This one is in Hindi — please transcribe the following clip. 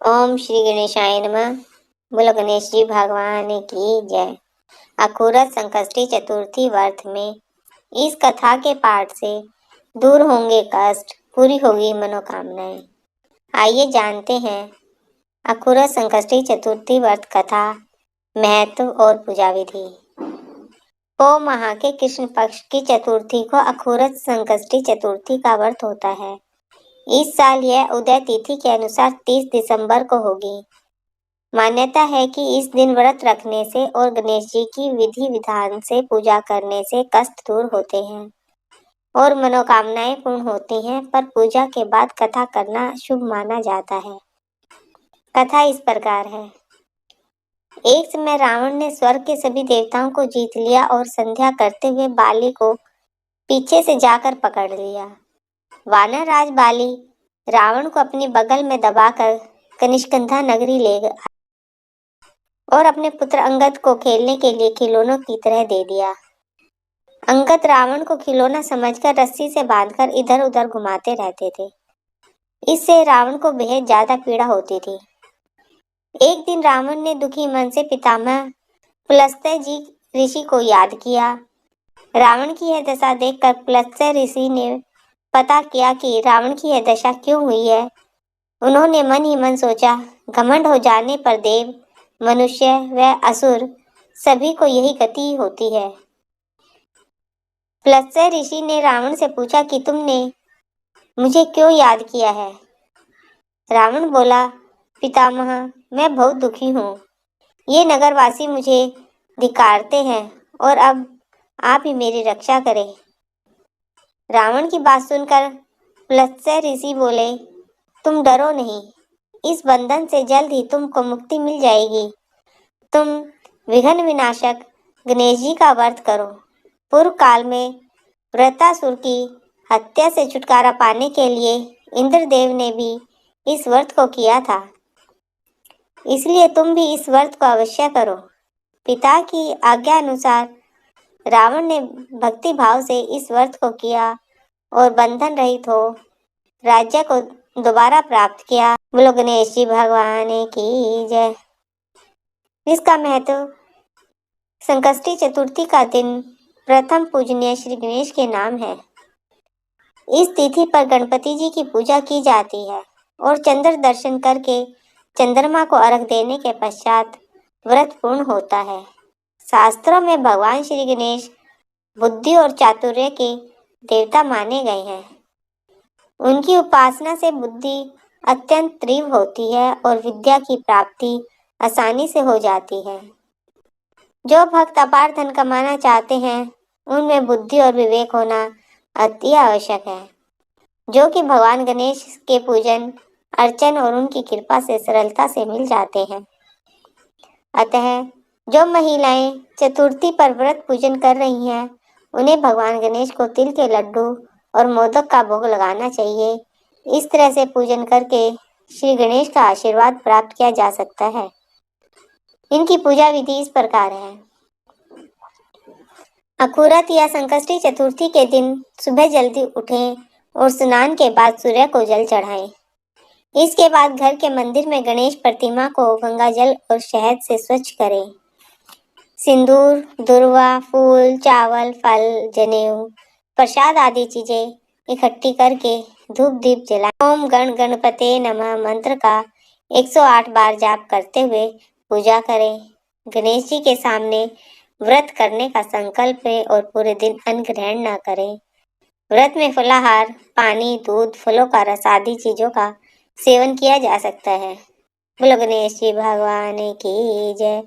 ओम श्री गणेशाय नमः। बोलो गणेश जी भगवान की जय। अखूरत संकष्टी चतुर्थी व्रत में इस कथा के पाठ से दूर होंगे कष्ट, पूरी होगी मनोकामनाएं। आइए जानते हैं अखूरत संकष्टी चतुर्थी व्रत कथा, महत्व और पूजा विधि। पौ माह के कृष्ण पक्ष की चतुर्थी को अखूरत संकष्टी चतुर्थी का व्रत होता है। इस साल यह उदय तिथि के अनुसार 30 दिसंबर को होगी। मान्यता है कि इस दिन व्रत रखने से और गणेश जी की विधि विधान से पूजा करने से कष्ट दूर होते हैं और मनोकामनाएं पूर्ण होती हैं, पर पूजा के बाद कथा करना शुभ माना जाता है। कथा इस प्रकार है। एक समय रावण ने स्वर्ग के सभी देवताओं को जीत लिया और संध्या करते हुए बाली को पीछे से जाकर पकड़ लिया। वानर राज बाली रावण को अपनी बगल में दबाकर कनिष्कंधा नगरी ले गया और अपने पुत्र अंगद को खेलने के लिए खिलौनों की तरह दे दिया। अंगद रावण को खिलौना समझकर रस्सी से बांधकर इधर उधर घुमाते रहते थे। इससे रावण को बेहद ज्यादा पीड़ा होती थी। एक दिन रावण ने दुखी मन से पितामह पुलस्त्य जी ऋषि को याद किया। रावण की यह दशा देखकर पुलस्त्य ऋषि ने पता किया कि रावण की यह दशा क्यों हुई है। उन्होंने मन ही मन सोचा, घमंड हो जाने पर देव, मनुष्य व असुर सभी को यही गति होती है। पुलस्त्य ऋषि ने रावण से पूछा कि तुमने मुझे क्यों याद किया है। रावण बोला, पितामह, मैं बहुत दुखी हूँ। ये नगरवासी मुझे धिक्कारते हैं और अब आप ही मेरी रक्षा करें। रावण की बात सुनकर पुलस्त्य ऋषि बोले, तुम डरो नहीं, इस बंधन से जल्द ही तुमको मुक्ति मिल जाएगी। तुम विघ्न विनाशक गणेश जी का व्रत करो। पूर्व काल में वृत्रासुर की हत्या से छुटकारा पाने के लिए इंद्रदेव ने भी इस व्रत को किया था, इसलिए तुम भी इस व्रत को अवश्य करो। पिता की आज्ञा अनुसार रावण ने भक्ति भाव से इस व्रत को किया और बंधन रहित हो राज्य को दोबारा प्राप्त किया। बोलो गणेश जी भगवान की जय। इसका महत्व, संकष्टी चतुर्थी का दिन प्रथम पूजनीय श्री गणेश के नाम है। इस तिथि पर गणपति जी की पूजा की जाती है और चंद्र दर्शन करके चंद्रमा को अर्घ देने के पश्चात व्रत पूर्ण होता है। शास्त्रों में भगवान श्री गणेश बुद्धि और चातुर्य के देवता माने गए हैं। उनकी उपासना से बुद्धि अत्यंत तीव्र होती है और विद्या की प्राप्ति आसानी से हो जाती है। जो भक्त अपार धन कमाना चाहते हैं, उनमें बुद्धि और विवेक होना अति आवश्यक है, जो कि भगवान गणेश के पूजन अर्चन और उनकी कृपा से सरलता से मिल जाते हैं। अतः जो महिलाएं चतुर्थी पर व्रत पूजन कर रही हैं, उन्हें भगवान गणेश को तिल के लड्डू और मोदक का भोग लगाना चाहिए। इस तरह से पूजन करके श्री गणेश का आशीर्वाद प्राप्त किया जा सकता है। इनकी पूजा विधि इस प्रकार है। अखूरत या संकष्टी चतुर्थी के दिन सुबह जल्दी उठें और स्नान के बाद सूर्य को जल चढ़ाएं। इसके बाद घर के मंदिर में गणेश प्रतिमा को गंगा जल और शहद से स्वच्छ करें। सिंदूर, दुर्वा, फूल, चावल, फल, जनेऊ, प्रसाद आदि चीजें इकट्ठी करके धूप दीप जलाएं। ओम गण गणपते नमः मंत्र का 108 बार जाप करते हुए पूजा करें। गणेश जी के सामने व्रत करने का संकल्प लें और पूरे दिन अन्न ग्रहण न करें। व्रत में फलाहार, पानी, दूध, फलों का रस आदि चीजों का सेवन किया जा सकता है। बोलो गणेश जी भगवान की जय।